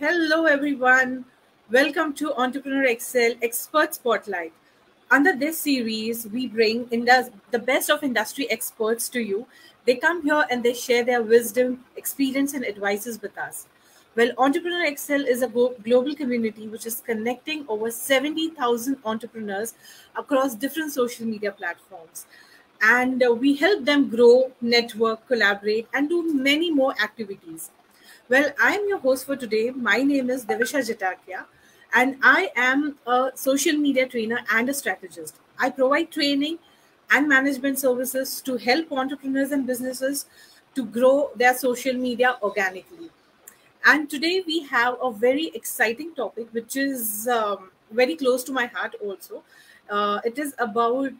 Hello, everyone. Welcome to Entrepreneur Excel Expert Spotlight. Under this series, we bring the best of industry experts to you. They come here and they share their wisdom, experience, and advices with us. Well, Entrepreneur Excel is a global community which is connecting over 70,000 entrepreneurs across different social media platforms. And we help them grow, network, collaborate, and do many more activities. Well, I'm your host for today. My name is Devisha Jatakia, and I am a social media trainer and a strategist. I provide training and management services to help entrepreneurs and businesses to grow their social media organically. And today we have a very exciting topic, which is very close to my heart also. It is about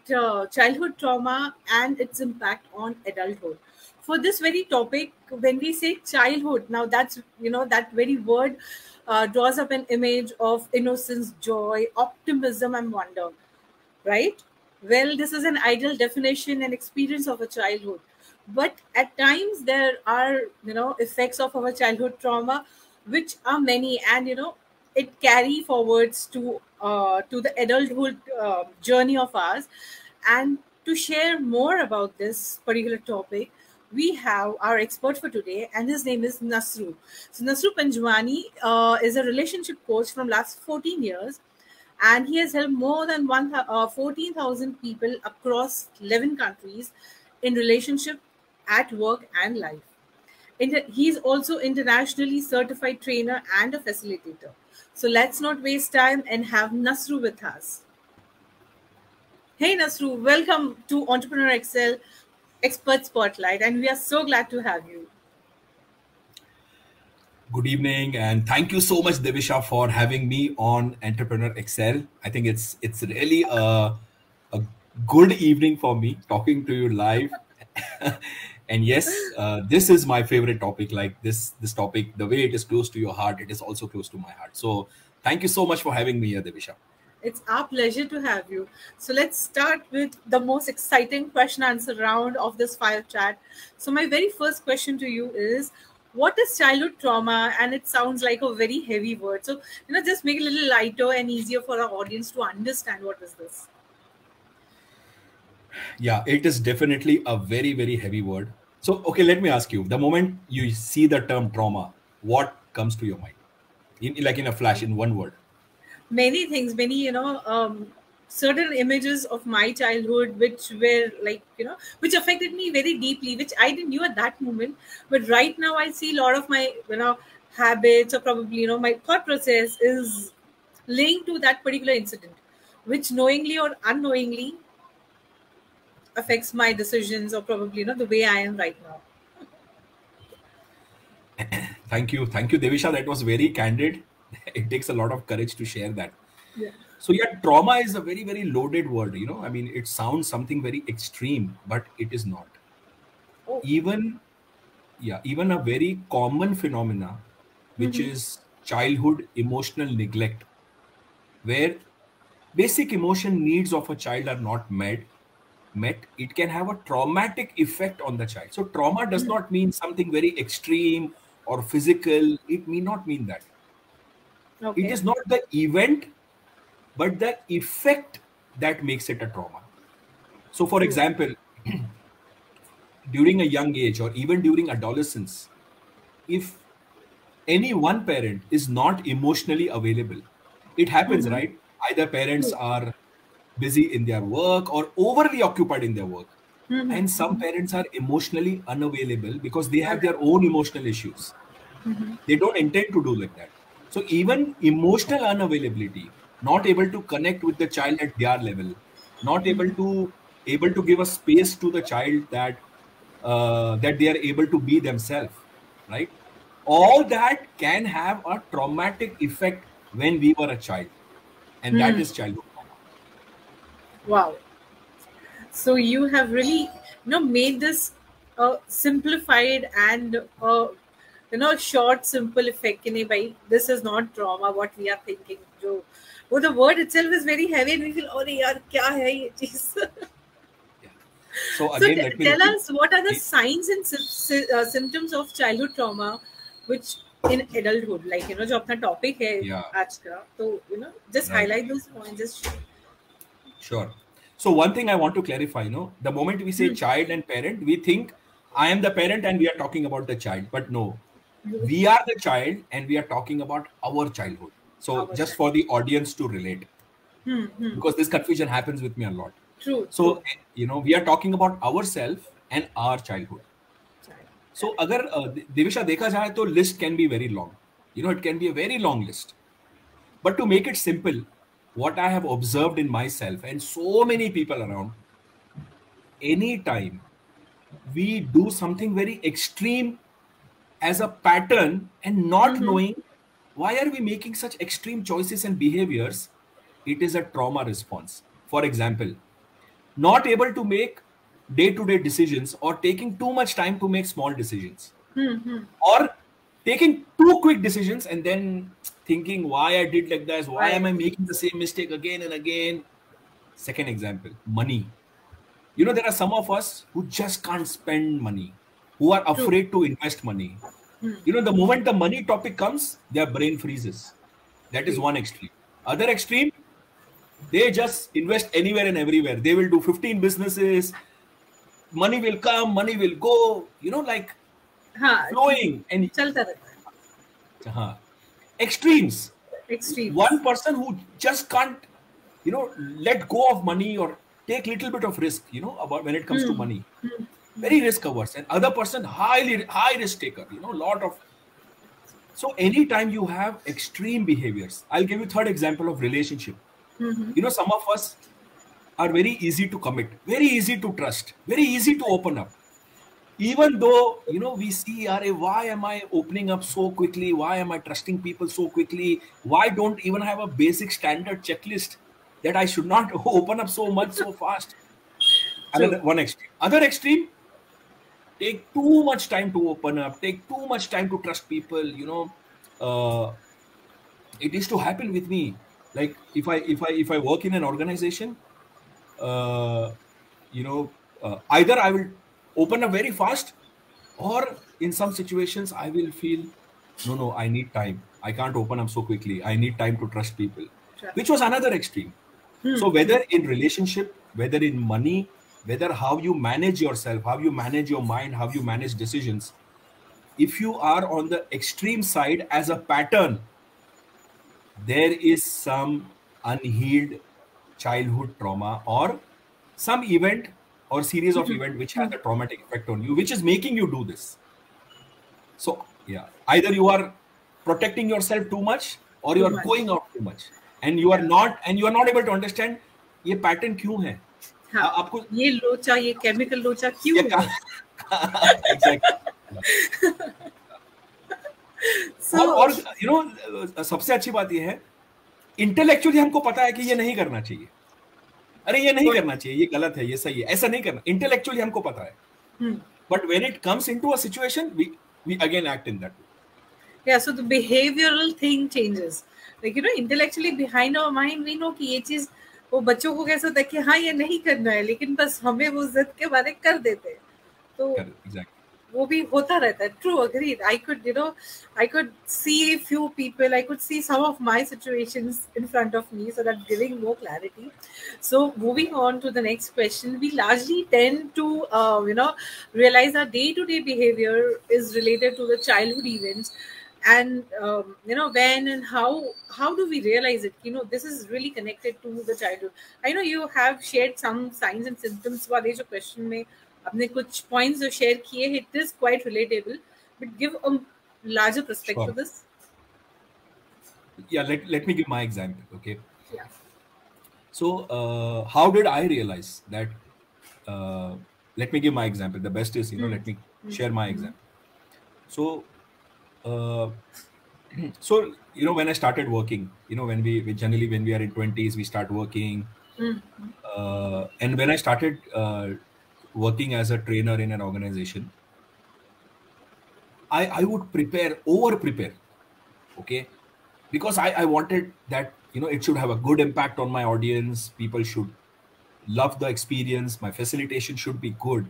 childhood trauma and its impact on adulthood. For this very topic, when we say childhood, now that's, that very word draws up an image of innocence, joy, optimism, and wonder, right? Well, this is an ideal definition and experience of a childhood. But at times there are, effects of our childhood trauma, which are many, and it carry forwards to the adulthood journey of ours. And to share more about this particular topic, we have our expert for today, and his name is Nasru. So Nasru Panjwani is a relationship coach from last 14 years, and he has helped more than 14,000 people across 11 countries in relationship, at work, and life. He's also internationally certified trainer and a facilitator. So let's not waste time and have Nasru with us. Hey Nasru, welcome to Entrepreneur Excel Expert Spotlight, and we are so glad to have you. Good evening, and thank you so much, Devisha, for having me on Entrepreneur Excel. I think it's really a good evening for me talking to you live. And yes, this is my favorite topic. Like this topic, the way it is close to your heart, it is also close to my heart. So thank you so much for having me here, Devisha. It's our pleasure to have you. So let's start with the most exciting question answer round of this fire chat. So my very first question to you is, what is childhood trauma? And it sounds like a very heavy word. So, just make it a little lighter and easier for our audience to understand what is this. Yeah, it is definitely a very, very heavy word. So, okay, let me ask you, the moment you see the term trauma, what comes to your mind? Like in a flash, in one word. Many things, certain images of my childhood, which were like, which affected me very deeply, which I didn't knew at that moment. But right now I see a lot of my, habits, or probably, my thought process is linked to that particular incident, which knowingly or unknowingly affects my decisions, or probably, the way I am right now. Thank you, Devisha. That was very candid. It takes a lot of courage to share that. Yeah. So yeah, trauma is a very, very loaded word. I mean, it sounds something very extreme, but it is not. Oh. Even a very common phenomena, which is childhood emotional neglect, where basic emotion needs of a child are not met, it can have a traumatic effect on the child. So trauma does not mean something very extreme or physical. It may not mean that. Okay. It is not the event, but the effect that makes it a trauma. So for example, during a young age or even during adolescence, if any one parent is not emotionally available, it happens, right? Either parents are busy in their work or overly occupied in their work. And some parents are emotionally unavailable because they have their own emotional issues. They don't intend to do like that. So even emotional unavailability, not able to connect with the child at their level, not able to give a space to the child that they are able to be themselves, right? All that can have a traumatic effect when we were a child, and that is childhood trauma. Wow. So you have really, made this simplified and short, simple effect. By this is not trauma. What we are thinking, Joe. Oh, the word itself is very heavy, and we feel, oh, yaar, kya hai ye cheez? Yeah. So So again, let me tell repeat. us, what are the signs and symptoms of childhood trauma, which in adulthood, like जो अपना topic है Yeah. आज का, तो just Right. highlight those points, just share. Sure. So one thing I want to clarify, the moment we say child and parent, we think I am the parent and we are talking about the child. But no, we are the child and we are talking about our childhood. So Our just for the audience to relate, because this confusion happens with me a lot. True. So, we are talking about ourselves and our childhood. So अगर देविशा देखा जाए तो list can be very long. It can be a very long list. But to make it simple, what I have observed in myself and so many people around, anytime we do something very extreme as a pattern and not knowing why are we making such extreme choices and behaviors, it is a trauma response. For example, not able to make day-to-day decisions or taking too much time to make small decisions, or taking too quick decisions and then thinking why I did like this, why am I making the same mistake again and again. Second example, money. There are some of us who just can't spend money, who are afraid to invest money. The moment the money topic comes, their brain freezes. That is one extreme. Other extreme, they just invest anywhere and everywhere. They will do 15 businesses. Money will come, money will go, like flowing. And extremes. One person who just can't, let go of money or take little bit of risk, about when it comes to money. Very risk averse. And other person, high risk taker, lot of. So anytime you have extreme behaviors, I'll give you third example of relationship. Some of us are very easy to commit, very easy to trust, very easy to open up. Even though, we see, why am I opening up so quickly? Why am I trusting people so quickly? Why don't even have a basic standard checklist that I should not open up so much so fast? One extreme. Other extreme, take too much time to open up, take too much time to trust people. It used to happen with me. Like if I work in an organization, either I will open up very fast, or in some situations I will feel, no, I need time. I can't open up so quickly. I need time to trust people, which was another extreme. So whether in relationship, whether in money, whether how you manage yourself, how you manage your mind, how you manage decisions, if you are on the extreme side as a pattern, there is some unhealed childhood trauma or some event or series of events which has a traumatic effect on you, which is making you do this. So either you are protecting yourself too much or you are going out too much, and you are not able to understand ये pattern क्यों है. आपको ये लोचा, ये chemical लोचा क्यों है? Exactly. और सबसे अच्छी बात ये है, इंटेलेक्चुअली हमको पता है कि ये नहीं करना चाहिए, ये नहीं करना चाहिए, ये गलत है, ये सही है, ऐसा नहीं करना. इंटेलेक्चुअली हमको पता है, but when it comes into a situation, we again act in that way. Yeah, so the behavioral thing changes. Like intellectually behind our mind we know कि ये चीज वो बच्चों को कैसा होता है कि हाँ ये नहीं करना है, लेकिन बस हमें वो जिद के बारे कर देते हैं, तो वो भी होता रहता है. True, agreed. I could see few people, I could see some of my situations in front of me, so that giving more clarity. So moving on to the next question, we largely tend to realize our day-to-day behavior is related to the childhood events, and when and how do we realize it? This is really connected to the childhood. I know you have shared some signs and symptoms वाले जो question में आपने कुछ points जो share किए, it is quite relatable, but give a larger perspective to this. Yeah, let me give my example, okay? Yeah. So how did I realize that? Let me give my example. The best is, let me share my example. So when I started working, when we are in 20s, we start working. And when I started working as a trainer in an organization, I would over prepare, okay? Because I wanted that, it should have a good impact on my audience. People should love the experience. My facilitation should be good.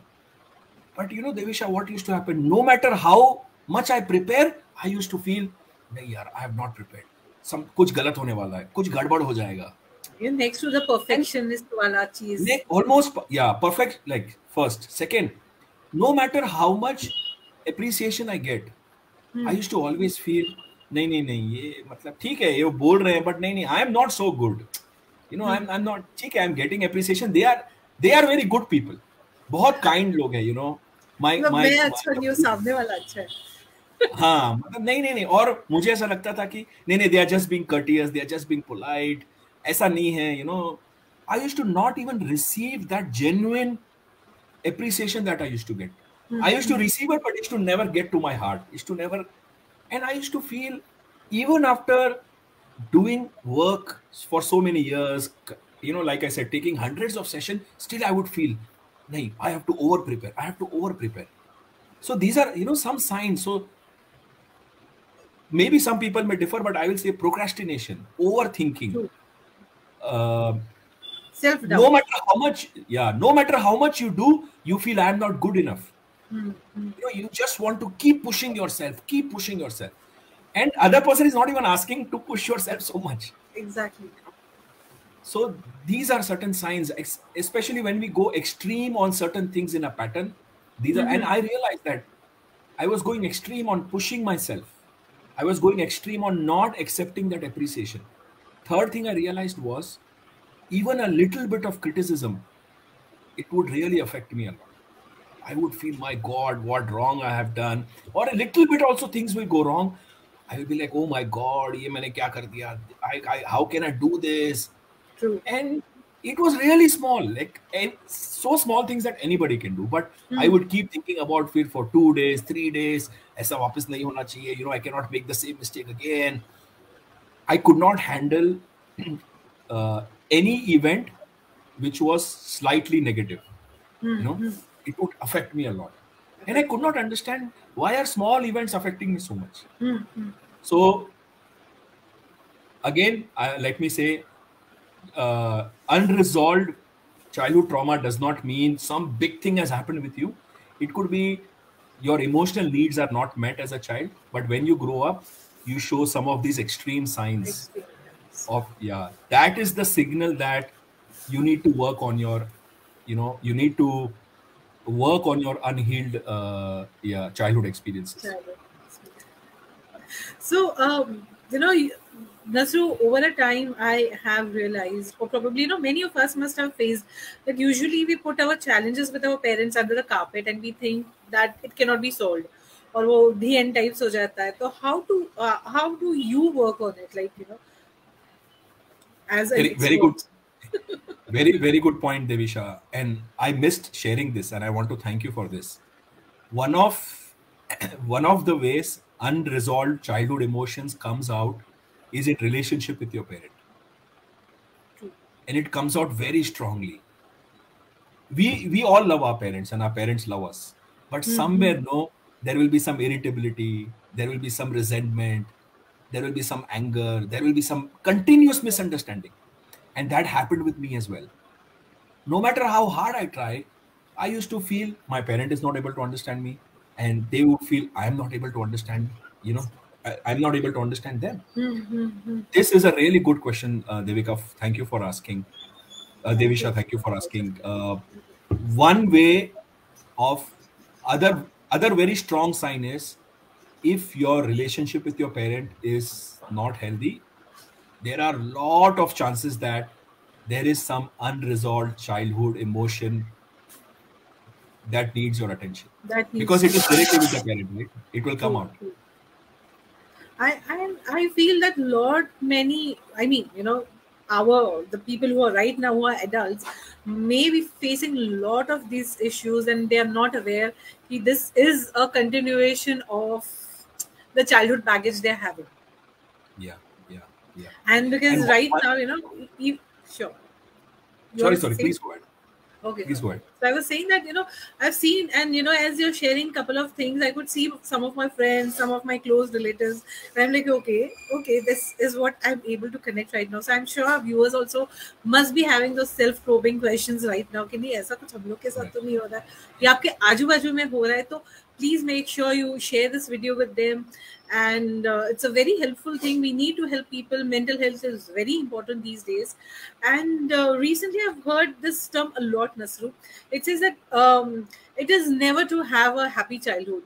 But Devisha, what used to happen? No matter how much I prepare, I used to feel, नहीं यार, I have not prepared. कुछ गलत होने वाला है, कुछ गड़बड़ हो जाएगा. You're next to the perfectionist wala cheese. Almost, yeah, perfect. Like first, second, no matter how much appreciation I get, I used to always feel, नहीं नहीं नहीं, ये मतलब ठीक है, ये बोल रहे हैं, but नहीं नहीं, I am not so good. You know, I'm not, ठीक है, I'm getting appreciation. They are very good people. बहुत kind लोग हैं, you know. मैं अच्छा नहीं हूँ, सामने वाला अच्छा है. हाँ, मतलब नहीं, और मुझे ऐसा लगता था कि नहीं, they are just being courteous, they are just being polite. ऐसा नहीं है, you know. I used to not even receive that genuine appreciation that I used to get. I used to receive it, but it used to never get to my heart. It used to never, and I used to feel, even after doing work for so many years, you know, like I said, taking hundreds of sessions, still I would feel, nahi, I have to over prepare. So these are, you know, some signs. So maybe some people may differ, but I will say procrastination, overthinking, self-doubt. No matter how much you do, you feel I am not good enough. You know, you just want to keep pushing yourself, and other person is not even asking to push yourself so much. Exactly. So these are certain signs, especially when we go extreme on certain things in a pattern. These are, and I realized that I was going extreme on pushing myself. I was going extreme on not accepting that appreciation. Third thing I realized was, even a little bit of criticism, it would really affect me a lot. I would feel, my God, what wrong I have done. Or a little bit also things will go wrong. I will be like, oh my God, ye maine kya kar diya? How can I do this? True. And it was really small, like, and so small things that anybody can do. But I would keep thinking about it for 2 days, 3 days. Aisa wapas nahi hona chahiye. You know, I cannot make the same mistake again. I could not handle any event which was slightly negative. You know, it would affect me a lot. And I could not understand, why are small events affecting me so much? So again, let me say, unresolved childhood trauma does not mean some big thing has happened with you. It could be your emotional needs are not met as a child, but when you grow up, you show some of these extreme signs of, that is the signal that you need to work on your, you need to work on your unhealed childhood experiences. So Nasru, over a time I have realized, or probably many of us must have faced, that usually we put our challenges with our parents under the carpet and we think that it cannot be solved, or wo the end types ho jata hai. So how do you work on it, like as a very good very good point, Devisha, and I missed sharing this, and I want to thank you for this. One of the ways unresolved childhood emotions comes out is in relationship with your parent. And it comes out very strongly. We all love our parents and our parents love us. But somewhere, there will be some irritability, there will be some resentment, there will be some anger, there will be some continuous misunderstanding. And that happened with me as well. No matter how hard I try, I used to feel my parent is not able to understand me, and they would feel I am not able to understand, I'm not able to understand them. This is a really good question, Devika. Thank you for asking. Devisha, thank you for asking. One way of other very strong sign is, if your relationship with your parent is not healthy, there are a lot of chances that there is some unresolved childhood emotion that needs your attention. Because it is directly with the parent, right? It will come out. I feel that the people who are right now, who are adults, may be facing a lot of these issues, and they are not aware that this is a continuation of the childhood baggage they're having. Yeah. And because now, sure. Sorry, please go ahead. Okay. Please go ahead. So I was saying that, I've seen, and, as you're sharing a couple of things, I could see some of my friends, some of my close relatives, and I'm like, okay, this is what I'm able to connect right now. So I'm sure our viewers also must be having those self-probing questions right now. कि नहीं ऐसा कुछ हम लोग के साथ तो नहीं हो रहा है, या आपके आजू-बाजू में हो रहा है, तो please make sure you share this video with them. And it's a very helpful thing. We need to help people. Mental health is very important these days. And recently I've heard this term a lot, Nasru. It says that it is never to have a happy childhood.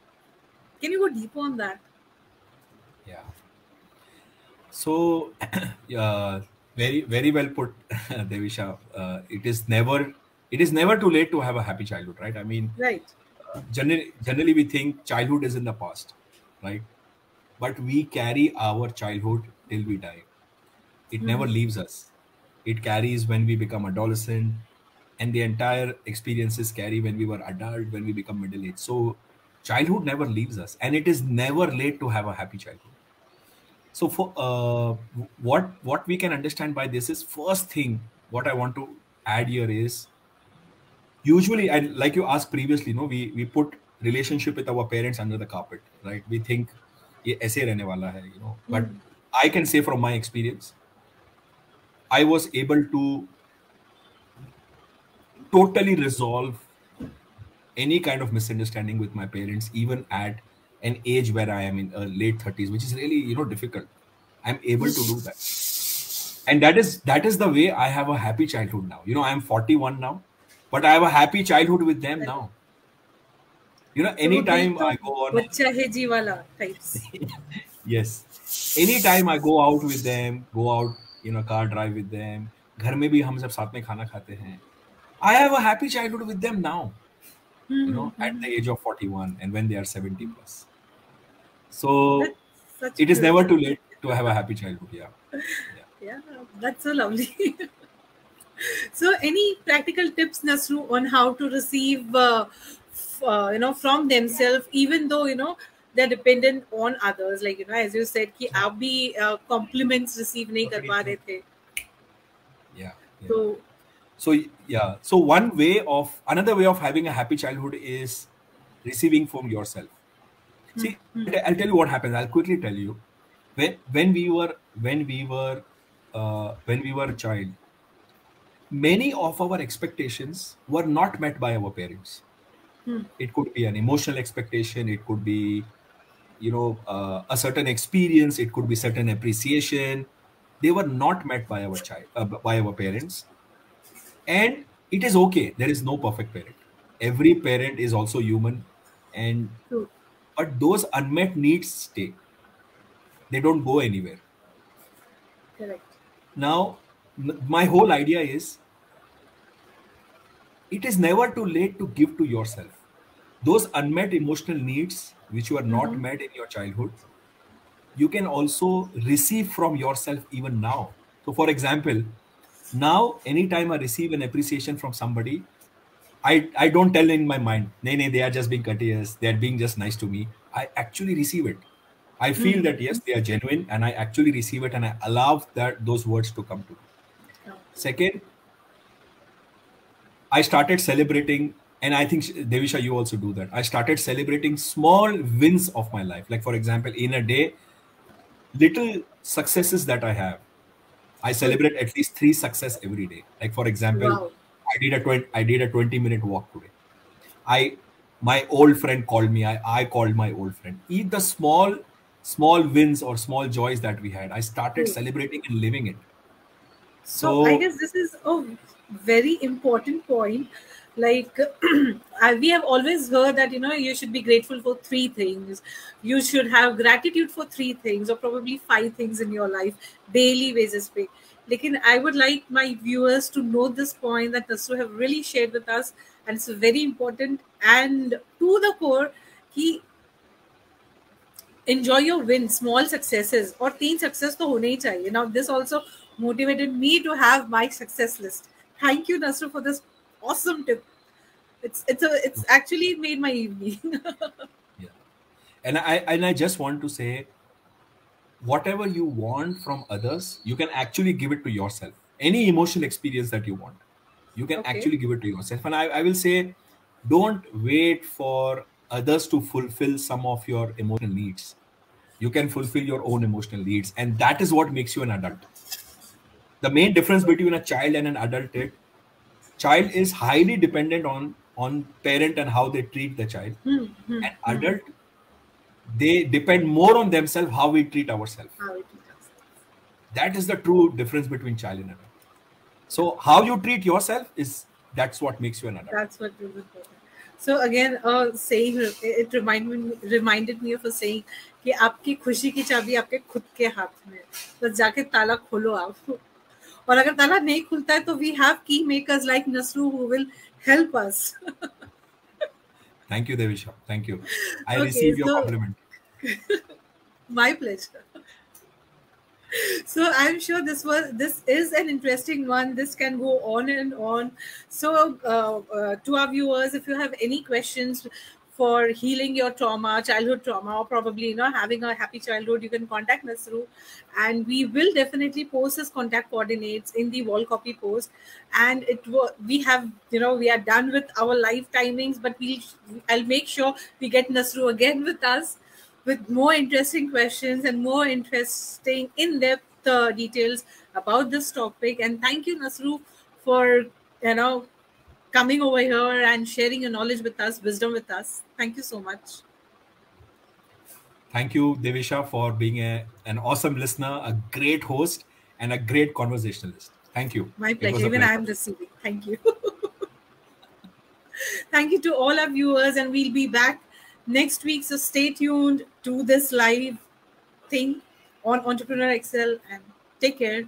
Can you go deeper on that? Yeah. So, yeah, very well put, Devisha. It is never too late to have a happy childhood, right? I mean, Right. generally we think childhood is in the past, right? But we carry our childhood till we die. It never leaves us. It carries when we become adolescent, and the entire experiences carry when we were adult, when we become middle age. So childhood never leaves us, and it is never late to have a happy childhood. So for what we can understand by this is, first thing what I want to add here is, usually, and like you asked previously, we put relationship with our parents under the carpet, right? We think ये ऐसे रहने वाला है, but I can say from my experience, I was able to totally resolve any kind of misunderstanding with my parents, even at an age where I am in late 30s, which is really, difficult. I'm able to do that. And that is the way I have a happy childhood now. I'm 41 now, but I have a happy childhood with them now. Anytime I go on... Bachcha hai ji wala types. Yes. Anytime I go out with them, go out, car drive with them, घर में भी हम सब साथ में खाना खाते हैं. I have a happy childhood with them now, at the age of 41 and when they are 70 plus. So it is never too late to have a happy childhood. Yeah, that's so lovely. So any practical tips, Nasru, on how to receive, from themselves, even though, they're dependent on others, like, as you said, कि आप भी compliments receive नहीं कर पा रहे थे. Yeah. So another way of having a happy childhood is receiving from yourself. See, I'll tell you what happens. I'll quickly tell you. When we were a child, many of our expectations were not met by our parents. It could be an emotional expectation. It could be, a certain experience. It could be certain appreciation. They were not met by by our parents. And it is okay. There is no perfect parent. Every parent is also human. But those unmet needs stay. They don't go anywhere. Correct. Now, my whole idea is, it is never too late to give to yourself. Those unmet emotional needs, which were not met in your childhood, you can also receive from yourself even now. So, for example, now, anytime I receive an appreciation from somebody, I don't tell in my mind, nay, they are just being courteous, they are being just nice to me. I actually receive it. I feel that, yes, they are genuine, and I actually receive it, and I allow those words to come to me. Second, I started celebrating, and I think, Devisha, you also do that. I started celebrating small wins of my life. Like, for example, in a day, little successes that I have, I celebrate at least 3 success every day. Like, for example, wow. I did a 20-minute walk today. My old friend called me. I called my old friend. Eat the small wins or small joys that we had. I started celebrating and living it. So I guess this is a very important point. Like, we have always heard that, you should be grateful for 3 things. You should have gratitude for 3 things, or probably 5 things in your life, daily basis. Lekin I would like my viewers to know this point that Nasru have really shared with us, and it's very important and to the core. Ki enjoy your wins, small successes, or 3 success to hone hi chahiye. Now, this also motivated me to have my success list. Thank you, Nasru, for this awesome tip. It's actually made my evening. Yeah, and I just want to say, whatever you want from others, you can actually give it to yourself. Any emotional experience that you want, you can actually give it to yourself. And I will say, don't wait for others to fulfill some of your emotional needs. You can fulfill your own emotional needs, and that is what makes you an adult. The main difference between a child and an adult is, child is highly dependent on on parent and how they treat the child. Hmm. And adult, they depend more on themselves, how we treat ourselves. How it is. That is the true difference between child and adult. So how you treat yourself that's what makes you an adult. That's what we would do. So again, saying it reminded me of a saying कि आपकी खुशी की चाबी आपके खुद के हाथ में, बस जाके ताला खोलो आप. और अगर ताला नहीं खुलता है तो we have key makers like Nasru who will help us. Thank you, Devisha. Thank you. I Okay, receive your so- compliment. My pleasure. So I'm sure this is an interesting one. This can go on and on. So to our viewers, if you have any questions for healing your trauma, childhood trauma, or probably having a happy childhood, you can contact Nasru, and we will definitely post his contact coordinates in the wall copy post. And we have we are done with our live timings, but I'll make sure we get Nasru again with us, with more interesting questions and more interesting in-depth details about this topic. And thank you, Nasru, for coming over here and sharing your knowledge with us, wisdom with us. Thank you so much. Thank you, Devisha, for being an awesome listener, a great host, and a great conversationalist. Thank you. My It was pleasure. a Even I am receiving. Thank you. Thank you to all our viewers, and we'll be back next week. So stay tuned to this live thing on Entrepreneur Excel, and take care.